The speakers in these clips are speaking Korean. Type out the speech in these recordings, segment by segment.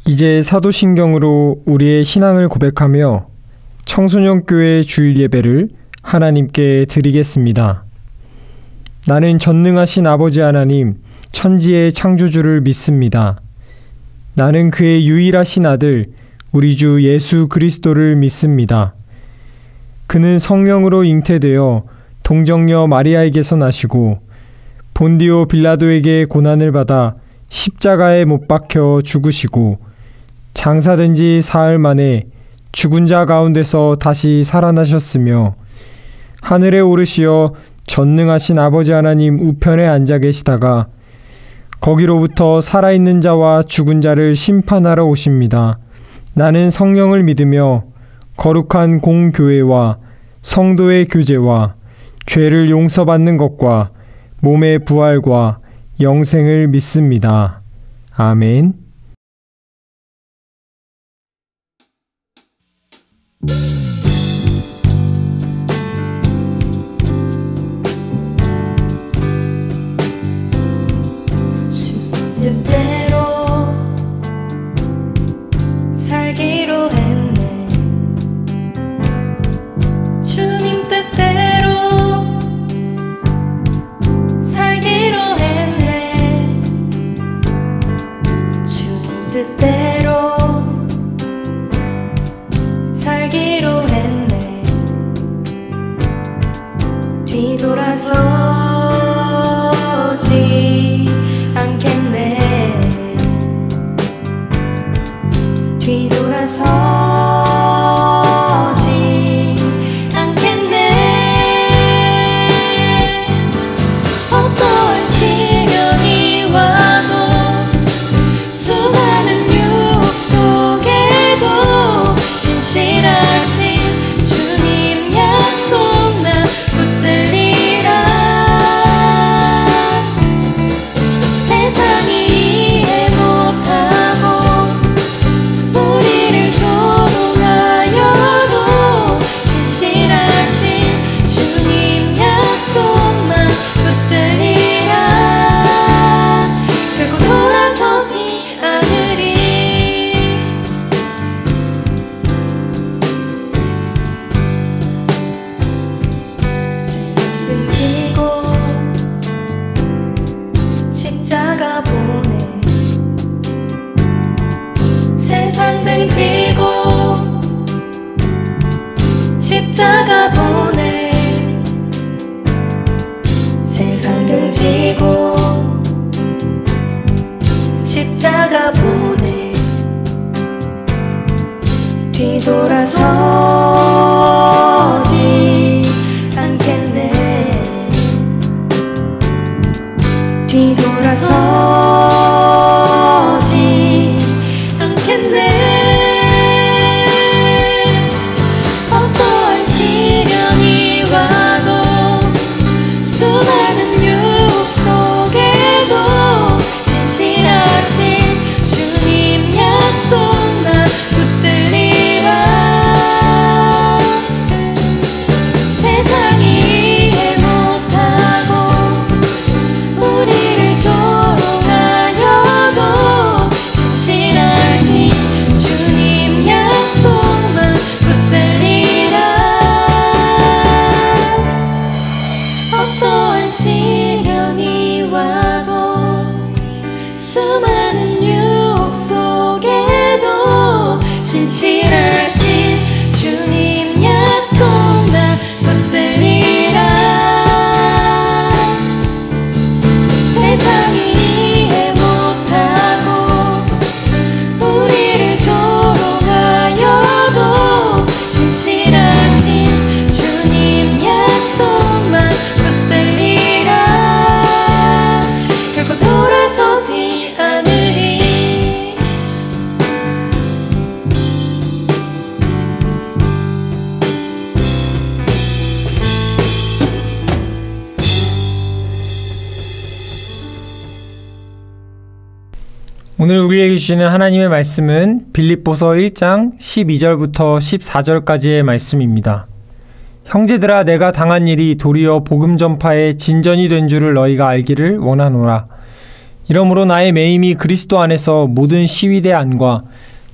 이제 사도신경으로 우리의 신앙을 고백하며 청소년교회 주일 예배를 하나님께 드리겠습니다. 나는 전능하신 아버지 하나님, 천지의 창조주를 믿습니다. 나는 그의 유일하신 아들, 우리 주 예수 그리스도를 믿습니다. 그는 성령으로 잉태되어 동정녀 마리아에게서 나시고 본디오 빌라도에게 고난을 받아 십자가에 못 박혀 죽으시고 장사된 지 사흘 만에 죽은 자 가운데서 다시 살아나셨으며 하늘에 오르시어 전능하신 아버지 하나님 우편에 앉아 계시다가 거기로부터 살아있는 자와 죽은 자를 심판하러 오십니다. 나는 성령을 믿으며 거룩한 공교회와 성도의 교제와 죄를 용서받는 것과 몸의 부활과 영생을 믿습니다. 아멘. 뜻대로 살기로 했네. 주님 뜻대로 살기로 했네. 주님 뜻대로 살기로 했네. 뒤돌아서지 않겠네. 뒤돌아서지 않겠네. 어떠한 시련이 와도 수많은 유혹 속에도 진실하신 주님 약속 나 붙들리라. 세상이 이해 못하고 우리를 조롱하여도 진실하신 주님 약속만 붙들리라. 결국 돌아서지 않으리. 세상 등지고 십자가 보내. 세상 등지고 십자가 보내. 세상 등지고 십자가 보내. 뒤돌아서지 않겠네. 뒤돌아서지 않겠네. 어떠한 시련이 와도 수많은 유혹 속에도 진실하신 주님 약속 나 붙들리라. 세상이 이해 못하고 우리를 조롱하여도 진실하신 주님 약속만 붙들리라. 어떠한 시련이 와도 수많은 유혹 속에도 진실하신 주님 약속 나 붙들리라. 세상이 이해 못하고 우리를 조롱하여도 진실하신 주님 약속만 붙들리라. 결국 돌아서지 않으리. 오늘 우리에게 주시는 하나님의 말씀은 빌립보서 1장 12절부터 14절까지의 말씀입니다. 형제들아, 내가 당한 일이 도리어 복음 전파의 진전이 된 줄을 너희가 알기를 원하노라. 이러므로 나의 매임이 그리스도 안에서 모든 시위대 안과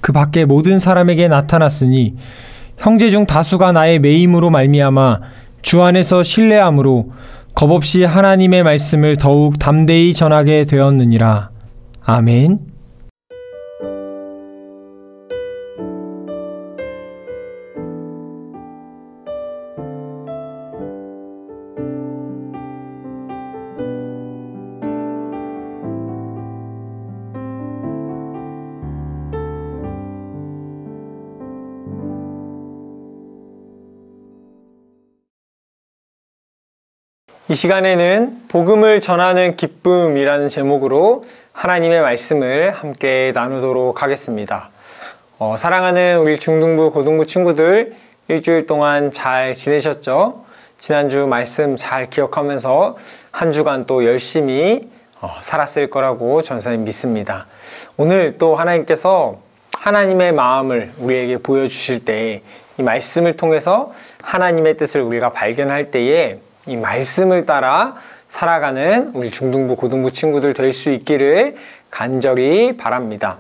그 밖의 모든 사람에게 나타났으니 형제 중 다수가 나의 매임으로 말미암아 주 안에서 신뢰함으로 겁없이 하나님의 말씀을 더욱 담대히 전하게 되었느니라. 아멘. 이 시간에는 복음을 전하는 기쁨이라는 제목으로 하나님의 말씀을 함께 나누도록 하겠습니다. 사랑하는 우리 중등부, 고등부 친구들 일주일 동안 잘 지내셨죠? 지난주 말씀 잘 기억하면서 한 주간 또 열심히 살았을 거라고 전사님 믿습니다. 오늘 또 하나님께서 하나님의 마음을 우리에게 보여주실 때 이 말씀을 통해서 하나님의 뜻을 우리가 발견할 때에 이 말씀을 따라 살아가는 우리 중등부, 고등부 친구들 될 수 있기를 간절히 바랍니다.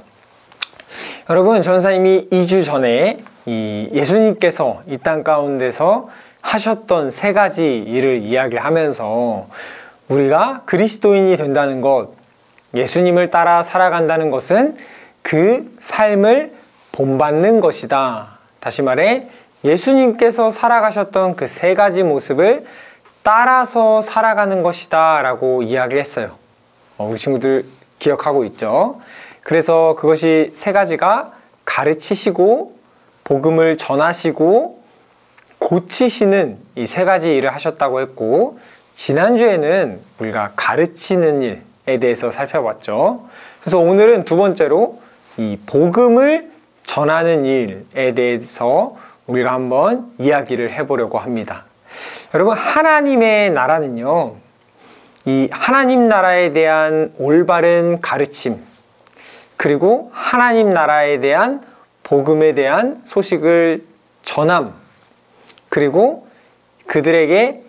여러분, 전사님이 2주 전에 예수님께서 이 땅 가운데서 하셨던 3가지 일을 이야기하면서 우리가 그리스도인이 된다는 것, 예수님을 따라 살아간다는 것은 그 삶을 본받는 것이다. 다시 말해 예수님께서 살아가셨던 그 3가지 모습을 따라서 살아가는 것이다 라고 이야기를 했어요. 우리 친구들 기억하고 있죠? 그래서 그것이 3가지가 가르치시고 복음을 전하시고 고치시는 이 3가지 일을 하셨다고 했고, 지난주에는 우리가 가르치는 일에 대해서 살펴봤죠. 그래서 오늘은 두 번째로 이 복음을 전하는 일에 대해서 우리가 한번 이야기를 해보려고 합니다. 여러분, 하나님의 나라는요, 이 하나님 나라에 대한 올바른 가르침, 그리고 하나님 나라에 대한 복음에 대한 소식을 전함, 그리고 그들에게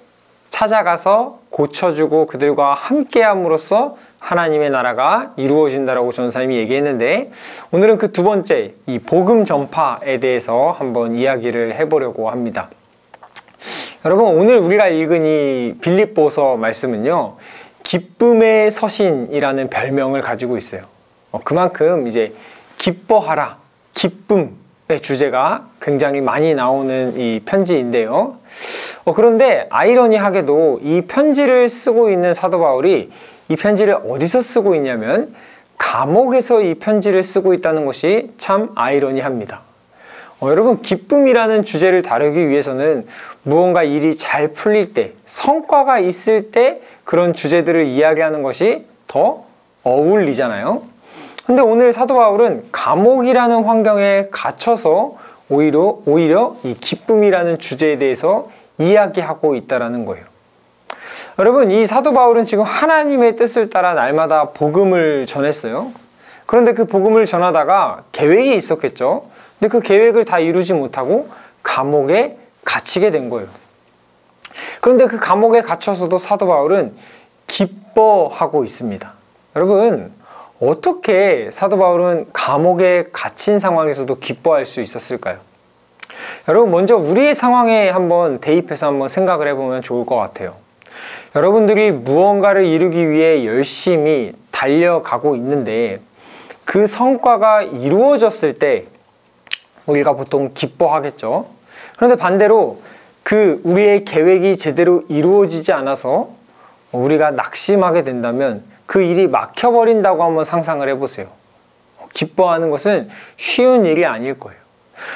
찾아가서 고쳐주고 그들과 함께함으로써 하나님의 나라가 이루어진다라고 전사님이 얘기했는데, 오늘은 그 두 번째 이 복음 전파에 대해서 한번 이야기를 해보려고 합니다. 여러분, 오늘 우리가 읽은 이 빌립보서 말씀은요, 기쁨의 서신이라는 별명을 가지고 있어요. 그만큼 이제 기뻐하라, 기쁨의 주제가 굉장히 많이 나오는 이 편지인데요. 그런데 아이러니하게도 이 편지를 쓰고 있는 사도 바울이 이 편지를 어디서 쓰고 있냐면 감옥에서 이 편지를 쓰고 있다는 것이 참 아이러니합니다. 여러분, 기쁨이라는 주제를 다루기 위해서는 무언가 일이 잘 풀릴 때, 성과가 있을 때 그런 주제들을 이야기하는 것이 더 어울리잖아요. 근데 오늘 사도 바울은 감옥이라는 환경에 갇혀서 오히려 이 기쁨이라는 주제에 대해서 이야기하고 있다는 거예요. 여러분, 이 사도 바울은 지금 하나님의 뜻을 따라 날마다 복음을 전했어요. 그런데 그 복음을 전하다가 계획이 있었겠죠. 근데 그 계획을 다 이루지 못하고 감옥에 갇히게 된 거예요. 그런데 그 감옥에 갇혀서도 사도 바울은 기뻐하고 있습니다. 여러분, 어떻게 사도 바울은 감옥에 갇힌 상황에서도 기뻐할 수 있었을까요? 여러분, 먼저 우리의 상황에 한번 대입해서 한번 생각을 해보면 좋을 것 같아요. 여러분들이 무언가를 이루기 위해 열심히 달려가고 있는데 그 성과가 이루어졌을 때 우리가 보통 기뻐하겠죠. 그런데 반대로 그 우리의 계획이 제대로 이루어지지 않아서 우리가 낙심하게 된다면 그 일이 막혀버린다고 한번 상상을 해보세요. 기뻐하는 것은 쉬운 일이 아닐 거예요.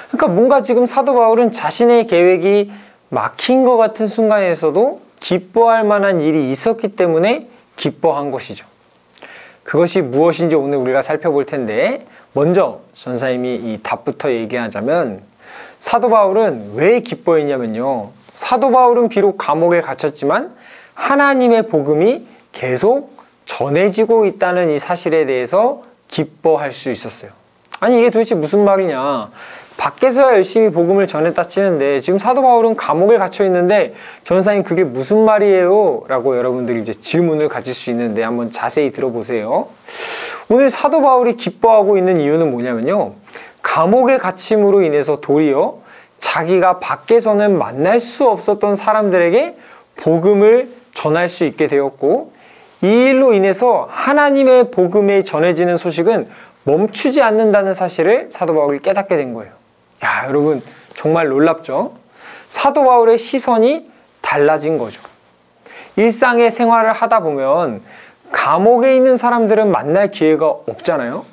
그러니까 뭔가 지금 사도 바울은 자신의 계획이 막힌 것 같은 순간에서도 기뻐할 만한 일이 있었기 때문에 기뻐한 것이죠. 그것이 무엇인지 오늘 우리가 살펴볼 텐데, 먼저 전사님이 이 답부터 얘기하자면, 사도 바울은 왜 기뻐했냐면요, 사도 바울은 비록 감옥에 갇혔지만 하나님의 복음이 계속 전해지고 있다는 이 사실에 대해서 기뻐할 수 있었어요. 아니 이게 도대체 무슨 말이냐. 밖에서야 열심히 복음을 전했다 치는데 지금 사도 바울은 감옥에 갇혀 있는데 전사님 그게 무슨 말이에요? 라고 여러분들이 이제 질문을 가질 수 있는데 한번 자세히 들어보세요. 오늘 사도 바울이 기뻐하고 있는 이유는 뭐냐면요. 감옥에 갇힘으로 인해서 도리어 자기가 밖에서는 만날 수 없었던 사람들에게 복음을 전할 수 있게 되었고 이 일로 인해서 하나님의 복음이 전해지는 소식은 멈추지 않는다는 사실을 사도 바울이 깨닫게 된 거예요. 야, 여러분 정말 놀랍죠? 사도 바울의 시선이 달라진 거죠. 일상의 생활을 하다 보면 감옥에 있는 사람들은 만날 기회가 없잖아요.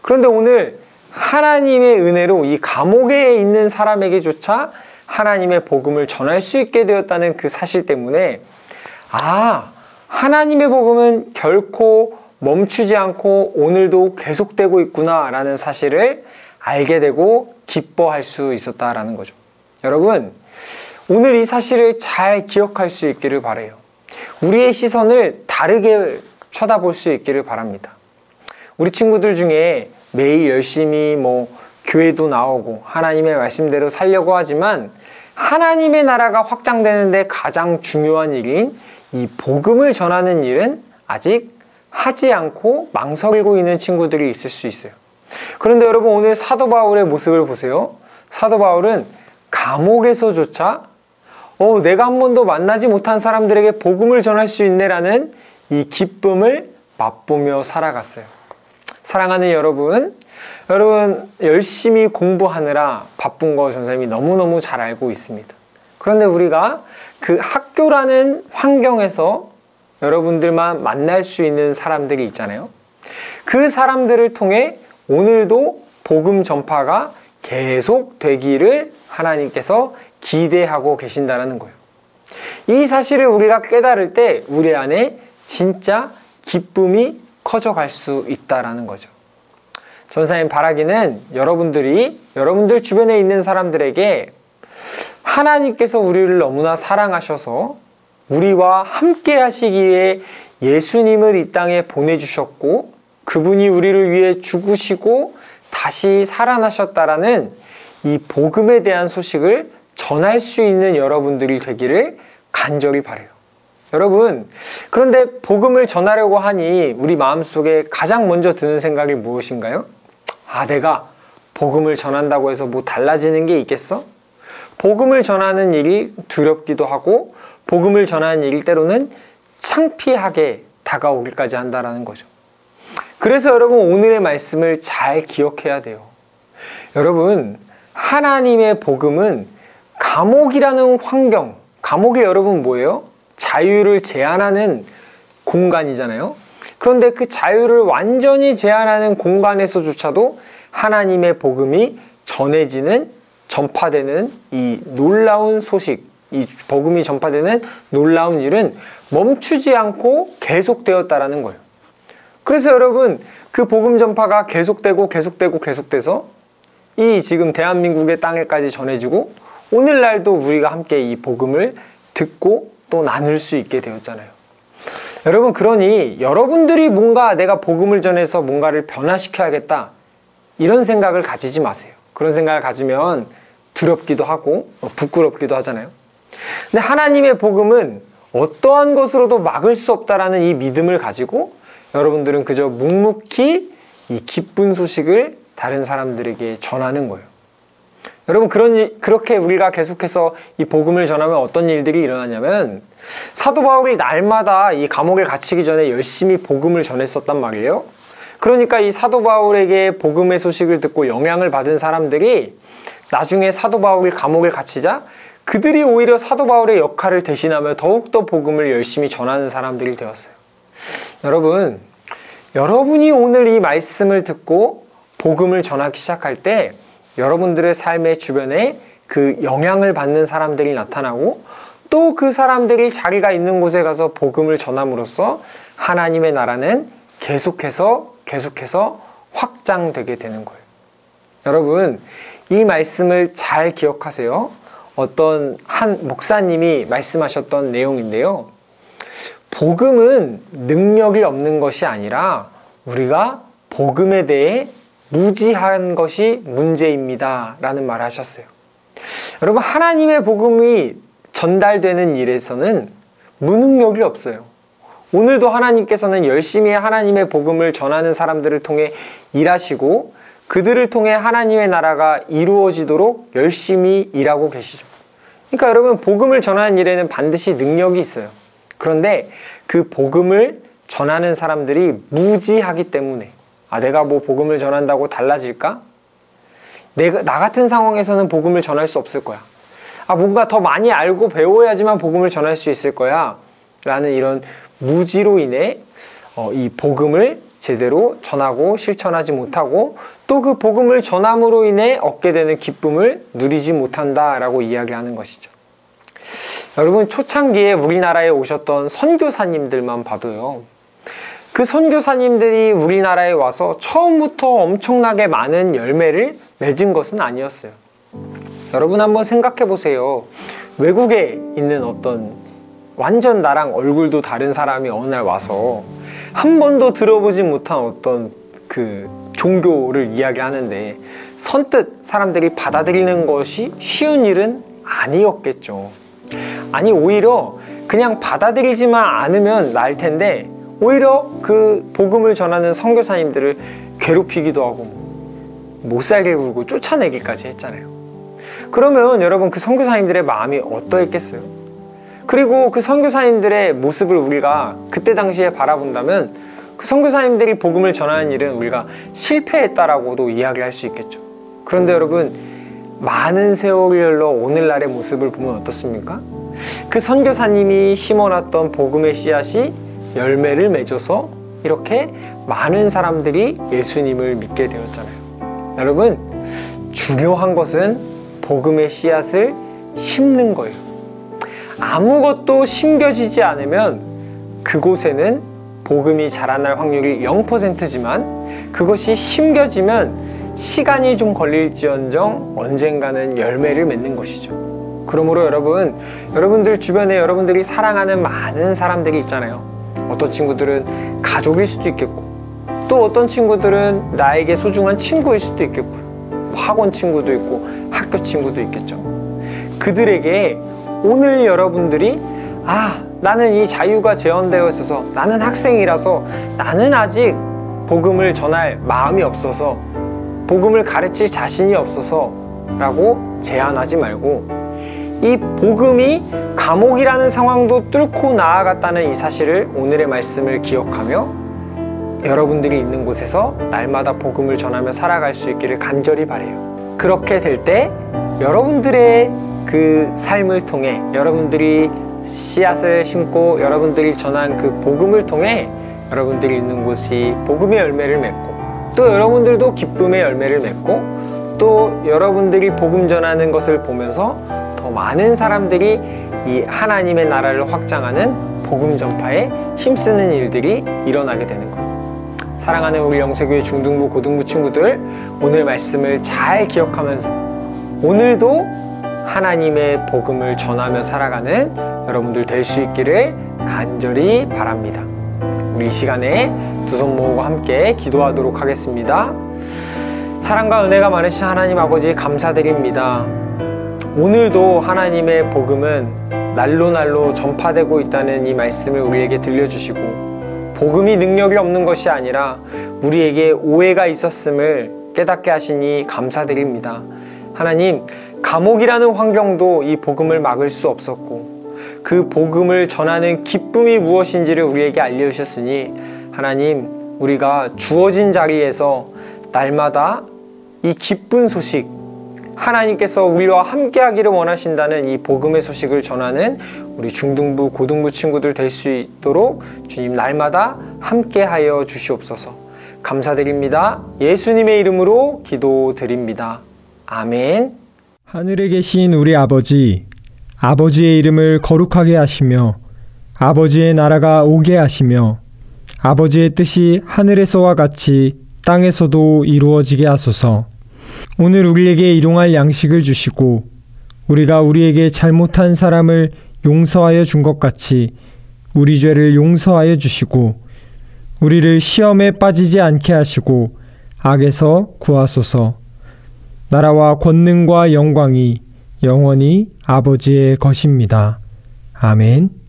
그런데 오늘 하나님의 은혜로 이 감옥에 있는 사람에게조차 하나님의 복음을 전할 수 있게 되었다는 그 사실 때문에 하나님의 복음은 결코 멈추지 않고 오늘도 계속되고 있구나 라는 사실을 알게 되고 기뻐할 수 있었다라는 거죠. 여러분, 오늘 이 사실을 잘 기억할 수 있기를 바라요. 우리의 시선을 다르게 쳐다볼 수 있기를 바랍니다. 우리 친구들 중에 매일 열심히 교회도 나오고 하나님의 말씀대로 살려고 하지만 하나님의 나라가 확장되는데 가장 중요한 일인 이 복음을 전하는 일은 아직 하지 않고 망설이고 있는 친구들이 있을 수 있어요. 그런데 여러분 오늘 사도 바울의 모습을 보세요. 사도 바울은 감옥에서조차 내가 한 번도 만나지 못한 사람들에게 복음을 전할 수 있네라는 이 기쁨을 맛보며 살아갔어요. 사랑하는 여러분 열심히 공부하느라 바쁜 거 전사님이 너무너무 잘 알고 있습니다. 그런데 우리가 그 학교라는 환경에서 여러분들만 만날 수 있는 사람들이 있잖아요. 그 사람들을 통해 오늘도 복음 전파가 계속 되기를 하나님께서 기대하고 계신다는 거예요. 이 사실을 우리가 깨달을 때 우리 안에 진짜 기쁨이 커져갈 수 있다는 거죠. 전사님 바라기는 여러분들 주변에 있는 사람들에게 하나님께서 우리를 너무나 사랑하셔서 우리와 함께 하시기 위해 예수님을 이 땅에 보내주셨고 그분이 우리를 위해 죽으시고 다시 살아나셨다라는 이 복음에 대한 소식을 전할 수 있는 여러분들이 되기를 간절히 바라요. 여러분, 그런데 복음을 전하려고 하니 우리 마음속에 가장 먼저 드는 생각이 무엇인가요? 내가 복음을 전한다고 해서 뭐 달라지는 게 있겠어? 복음을 전하는 일이 두렵기도 하고 복음을 전하는 일이 때로는 창피하게 다가오기까지 한다는 거죠. 그래서 여러분 오늘의 말씀을 잘 기억해야 돼요. 여러분, 하나님의 복음은 감옥이라는 환경, 감옥이 여러분 뭐예요? 자유를 제한하는 공간이잖아요. 그런데 그 자유를 완전히 제한하는 공간에서조차도 하나님의 복음이 전파되는 이 놀라운 소식, 이 복음이 전파되는 놀라운 일은 멈추지 않고 계속되었다라는 거예요. 그래서 여러분 그 복음 전파가 계속돼서 이 지금 대한민국의 땅에까지 전해지고 오늘날도 우리가 함께 이 복음을 듣고 또 나눌 수 있게 되었잖아요. 여러분, 그러니 여러분들이 뭔가 내가 복음을 전해서 뭔가를 변화시켜야겠다 이런 생각을 가지지 마세요. 그런 생각을 가지면 두렵기도 하고 부끄럽기도 하잖아요. 근데 하나님의 복음은 어떠한 것으로도 막을 수 없다라는 이 믿음을 가지고 여러분들은 그저 묵묵히 이 기쁜 소식을 다른 사람들에게 전하는 거예요. 여러분, 그렇게 우리가 계속해서 이 복음을 전하면 어떤 일들이 일어나냐면 사도 바울이 날마다 이 감옥에 갇히기 전에 열심히 복음을 전했었단 말이에요. 그러니까 이 사도 바울에게 복음의 소식을 듣고 영향을 받은 사람들이 나중에 사도 바울이 감옥에 갇히자 그들이 오히려 사도 바울의 역할을 대신하며 더욱더 복음을 열심히 전하는 사람들이 되었어요. 여러분, 여러분이 오늘 이 말씀을 듣고 복음을 전하기 시작할 때 여러분들의 삶의 주변에 그 영향을 받는 사람들이 나타나고 또 그 사람들이 자기가 있는 곳에 가서 복음을 전함으로써 하나님의 나라는 계속해서 확장되게 되는 거예요. 여러분, 이 말씀을 잘 기억하세요. 어떤 한 목사님이 말씀하셨던 내용인데요. 복음은 능력이 없는 것이 아니라 우리가 복음에 대해 무지한 것이 문제입니다 라는 말을 하셨어요. 여러분, 하나님의 복음이 전달되는 일에서는 무능력이 없어요. 오늘도 하나님께서는 열심히 하나님의 복음을 전하는 사람들을 통해 일하시고 그들을 통해 하나님의 나라가 이루어지도록 열심히 일하고 계시죠. 그러니까 여러분, 복음을 전하는 일에는 반드시 능력이 있어요. 그런데 그 복음을 전하는 사람들이 무지하기 때문에 내가 뭐 복음을 전한다고 달라질까? 나 같은 상황에서는 복음을 전할 수 없을 거야. 뭔가 더 많이 알고 배워야지만 복음을 전할 수 있을 거야 라는 이런 무지로 인해 이 복음을 제대로 전하고 실천하지 못하고 또 그 복음을 전함으로 인해 얻게 되는 기쁨을 누리지 못한다라고 이야기하는 것이죠. 여러분, 초창기에 우리나라에 오셨던 선교사님들만 봐도요, 그 선교사님들이 우리나라에 와서 처음부터 엄청나게 많은 열매를 맺은 것은 아니었어요. 여러분 한번 생각해 보세요. 외국에 있는 어떤 완전 나랑 얼굴도 다른 사람이 어느 날 와서 한 번도 들어보지 못한 어떤 그 종교를 이야기하는데 선뜻 사람들이 받아들이는 것이 쉬운 일은 아니었겠죠. 오히려 그냥 받아들이지만 않으면 나을 텐데 오히려 그 복음을 전하는 선교사님들을 괴롭히기도 하고 못 살게 굴고 쫓아내기까지 했잖아요. 그러면 여러분, 그 선교사님들의 마음이 어떠했겠어요? 그리고 그 선교사님들의 모습을 우리가 그때 당시에 바라본다면 그 선교사님들이 복음을 전하는 일은 우리가 실패했다라고도 이야기할 수 있겠죠. 그런데 여러분, 많은 세월이 흘러 오늘날의 모습을 보면 어떻습니까? 그 선교사님이 심어놨던 복음의 씨앗이 열매를 맺어서 이렇게 많은 사람들이 예수님을 믿게 되었잖아요. 여러분, 중요한 것은 복음의 씨앗을 심는 거예요. 아무것도 심겨지지 않으면 그곳에는 복음이 자라날 확률이 0%지만 그것이 심겨지면 시간이 좀 걸릴지언정 언젠가는 열매를 맺는 것이죠. 그러므로 여러분들 주변에 여러분들이 사랑하는 많은 사람들이 있잖아요. 어떤 친구들은 가족일 수도 있겠고 또 어떤 친구들은 나에게 소중한 친구일 수도 있겠고요. 학원 친구도 있고 학교 친구도 있겠죠. 그들에게 오늘 여러분들이 나는 이 자유가 제한되어 있어서 나는 학생이라서 나는 아직 복음을 전할 마음이 없어서 복음을 가르칠 자신이 없어서 라고 제한하지 말고 이 복음이 감옥이라는 상황도 뚫고 나아갔다는 이 사실을 오늘의 말씀을 기억하며 여러분들이 있는 곳에서 날마다 복음을 전하며 살아갈 수 있기를 간절히 바라요. 그렇게 될 때 여러분들의 그 삶을 통해 여러분들이 씨앗을 심고 여러분들이 전한 그 복음을 통해 여러분들이 있는 곳이 복음의 열매를 맺고 또 여러분들도 기쁨의 열매를 맺고 또 여러분들이 복음 전하는 것을 보면서 더 많은 사람들이 이 하나님의 나라를 확장하는 복음 전파에 힘쓰는 일들이 일어나게 되는 거예요. 사랑하는 우리 영세교회 중등부 고등부 친구들, 오늘 말씀을 잘 기억하면서 오늘도 하나님의 복음을 전하며 살아가는 여러분들 될 수 있기를 간절히 바랍니다. 우리 이 시간에 두 손 모으고 함께 기도하도록 하겠습니다. 사랑과 은혜가 많으신 하나님 아버지, 감사드립니다. 오늘도 하나님의 복음은 날로 전파되고 있다는 이 말씀을 우리에게 들려주시고 복음이 능력이 없는 것이 아니라 우리에게 오해가 있었음을 깨닫게 하시니 감사드립니다. 하나님, 감옥이라는 환경도 이 복음을 막을 수 없었고 그 복음을 전하는 기쁨이 무엇인지를 우리에게 알려주셨으니 하나님, 우리가 주어진 자리에서 날마다 이 기쁜 소식, 하나님께서 우리와 함께 하기를 원하신다는 이 복음의 소식을 전하는 우리 중등부 고등부 친구들 될 수 있도록 주님 날마다 함께 하여 주시옵소서. 감사드립니다. 예수님의 이름으로 기도드립니다. 아멘. 하늘에 계신 우리 아버지, 아버지의 이름을 거룩하게 하시며 아버지의 나라가 오게 하시며 아버지의 뜻이 하늘에서와 같이 땅에서도 이루어지게 하소서. 오늘 우리에게 일용할 양식을 주시고 우리가 우리에게 잘못한 사람을 용서하여 준 것 같이 우리 죄를 용서하여 주시고 우리를 시험에 빠지지 않게 하시고 악에서 구하소서. 나라와 권능과 영광이 영원히 아버지의 것입니다. 아멘.